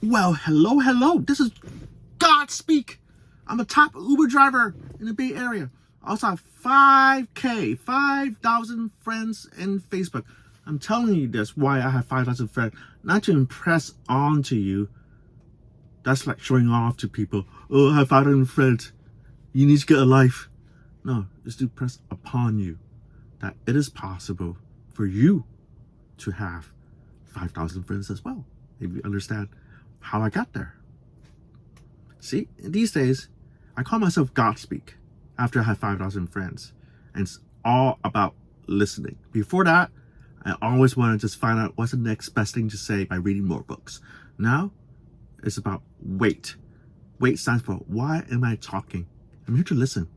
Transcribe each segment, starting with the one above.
Well, hello. This is God Speak. I'm a top Uber driver in the Bay Area. I also have 5,000 friends in Facebook. I'm telling you this, why I have 5,000 friends. Not to impress onto you. That's like showing off to people. Oh, I have 5,000 friends. You need to get a life. No, it's to press upon you that it is possible for you to have 5,000 friends as well. If you understand how I got there. See, these days, I call myself God Speak after I have 5,000 friends. And it's all about listening. Before that, I always want to just find out what's the next best thing to say by reading more books. Now, it's about wait. Wait stands for why am I talking? I'm here to listen.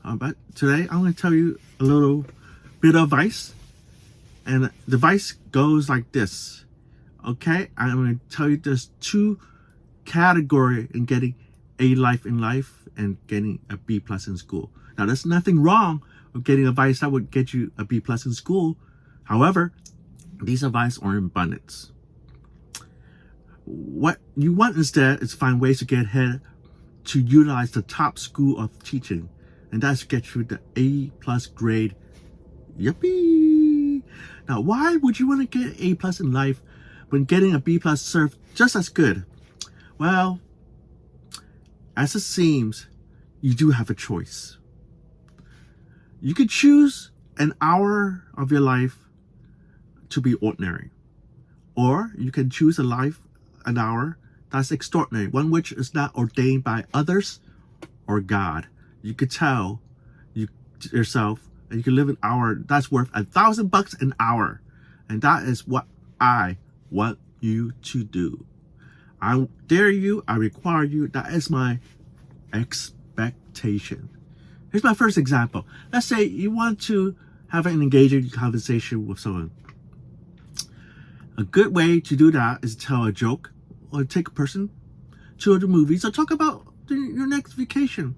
But today, I'm going to tell you a little bit of advice. And the advice goes like this. Okay, I'm going to tell you there's two categories in getting A life in life and getting a B plus in school. Now, there's nothing wrong with getting advice that would get you a B plus in school. However, these advice are in abundance. What you want instead is find ways to get ahead to utilize the top school of teaching, and that's to get you the A plus grade. Yippee! Now, why would you want to get A plus in life when getting a B plus served just as good? Well, as it seems, you do have a choice. You could choose an hour of your life to be ordinary, or you can choose an hour that's extraordinary, one which is not ordained by others or God. You could tell yourself, and you can live an hour that's worth $1,000 an hour, and that is what I want you to do. I dare you, I require you, that is my expectation. Here's my first example. Let's say you want to have an engaging conversation with someone. A good way to do that is to tell a joke or take a person to the movies or talk about your next vacation.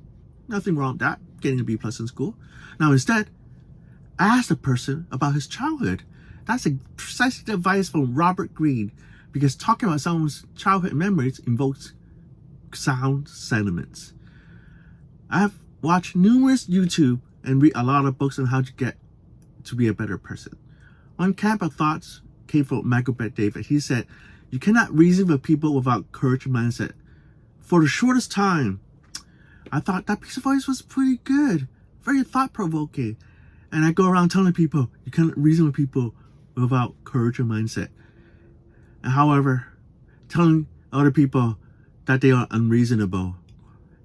Nothing wrong with that, getting a B plus in school. Now instead, ask the person about his childhood. That's precisely the advice from Robert Greene, because talking about someone's childhood memories invokes sound sentiments. I have watched numerous YouTube and read a lot of books on how to get to be a better person. One camp of thoughts came from Michael David. He said, you cannot reason with people without courage and mindset. For the shortest time, I thought that piece of advice was pretty good, very thought-provoking. And I go around telling people, you cannot reason with people without courage and mindset. And however, telling other people that they are unreasonable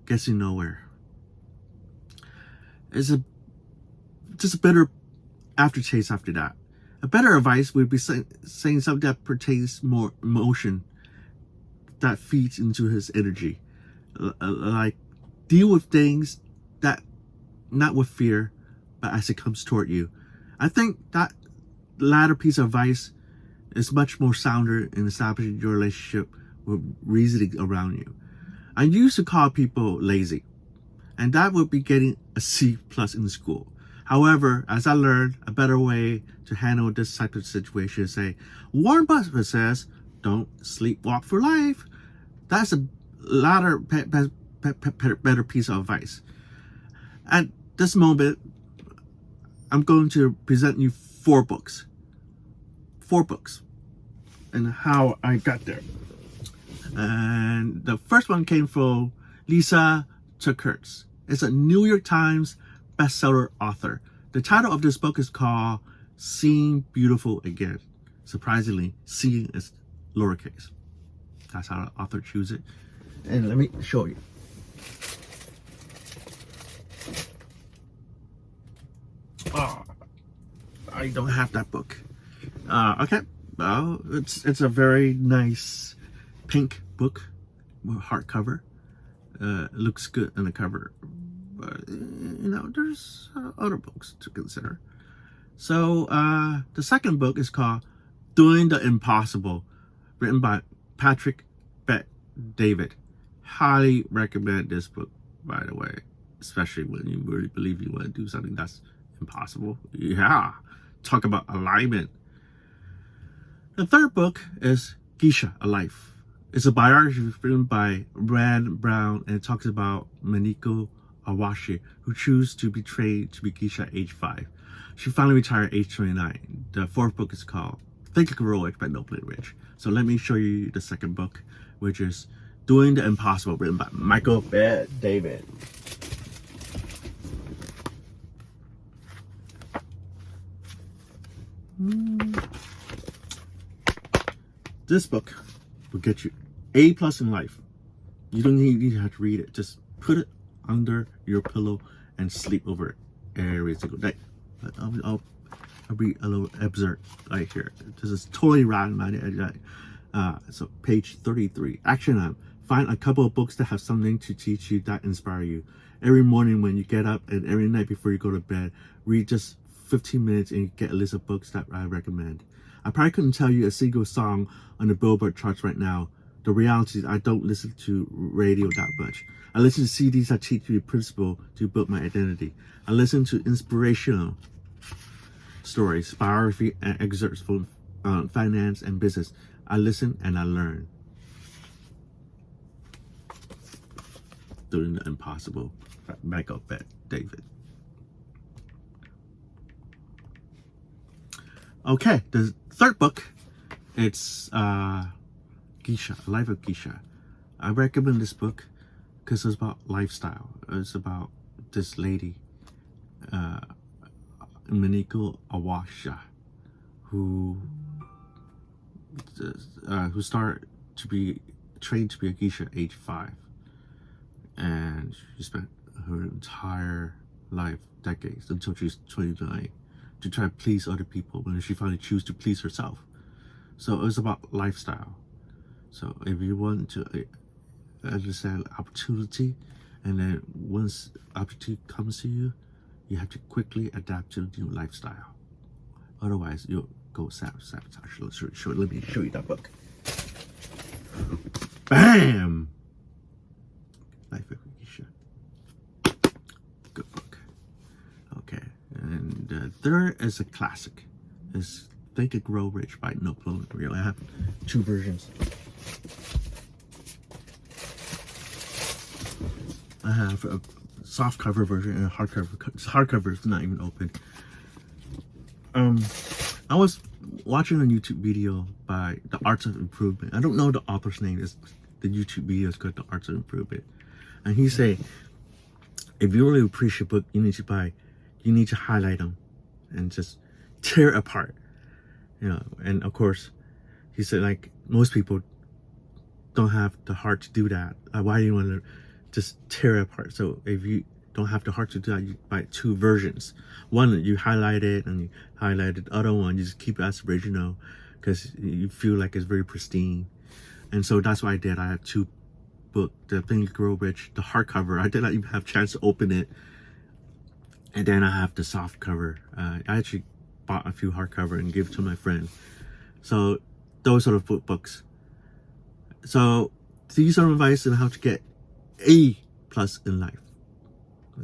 gets you nowhere. It's just a bitter aftertaste after that. A better advice would be saying something that pertains more emotion, that feeds into his energy. Like, deal with things that, not with fear, but as it comes toward you. I think that latter piece of advice is much more sounder in establishing your relationship with reasoning around you. I used to call people lazy, and that would be getting a C plus in school. However, as I learned, a better way to handle this type of situation is say, Warren Buffett says, don't sleepwalk for life. That's a latter better piece of advice. At this moment, I'm going to present you 4 books. 4 books. And how I got there. And the first one came from Lisa TerKeurst. It's a New York Times bestseller author. The title of this book is called Seeing Beautiful Again. Surprisingly, seeing is lowercase. That's how the author chooses it. And let me show you. Oh, I don't have that book. Okay, well, it's a very nice pink book, hardcover. It looks good on the cover, but there's other books to consider. So the second book is called Doing the Impossible, written by Patrick David. Highly recommend this book, by the way, especially when you really believe you want to do something that's impossible. Yeah, talk about alignment. The third book is Geisha, A Life. It's a biography written by Rand Brown, and it talks about Maniko Awashi, who chose to be trained to be geisha at age 5. She finally retired at age 29. The fourth book is called Think and Grow Rich but No Play Rich. So let me show you the second book, which is Doing the Impossible, written by Michael Bet David. This book will get you A+ in life. You don't need to have to read it. Just put it under your pillow and sleep over it every single day. I'll read a little excerpt right here. This is totally random. So page 33. Action item. Find a couple of books that have something to teach you that inspire you. Every morning when you get up and every night before you go to bed, read just 15 minutes and you get a list of books that I recommend. I probably couldn't tell you a single song on the Billboard charts right now. The reality is I don't listen to radio that much. I listen to CDs that teach me the principle to build my identity. I listen to inspirational stories, biography, and excerpts from finance and business. I listen and I learn. Doing the Impossible, Michael Bet David. Okay, the third book, it's Geisha, Life of Geisha. I recommend this book because it's about lifestyle. It's about this lady, Maniko Awashi, who started to be trained to be a geisha at age 5, and she spent her entire life, decades, until she was 29, to try to please other people when she finally chose to please herself. So it was about lifestyle. So if you want to understand opportunity, and then once opportunity comes to you, you have to quickly adapt to the new lifestyle. Otherwise, you'll go sabotage. Let me show you that book. Bam! Life of Geisha. Good book. Okay, and third is a classic. It's Think and Grow Rich by No Play Rich. I have 2 versions. I have a soft cover version and a hardcover. Hardcover is not even open. I was watching a YouTube video by The Arts of Improvement. I don't know the author's name. It's the YouTube video is called The Arts of Improvement, and he say, if you really appreciate a book, you need to highlight them and just tear it apart. And of course, he said, like, most people don't have the heart to do that. Why do you want to just tear it apart? So if you don't have the heart to do that, you buy 2 versions. One, you highlight it, and you highlight the other one, you just keep it as original because you feel like it's very pristine. And so that's what I did. I have 2 books, the Think and Grow Rich, the hardcover. I did not even have a chance to open it. And then I have the soft cover. I actually bought a few hardcover and gave it to my friend. So those are the books. So these are advice on how to get A+ in life.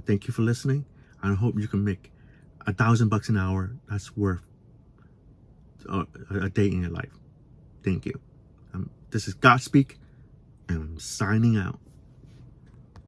Thank you for listening. I hope you can make $1,000 an hour. That's worth a day in your life. Thank you. This is Godspeak, and I'm signing out.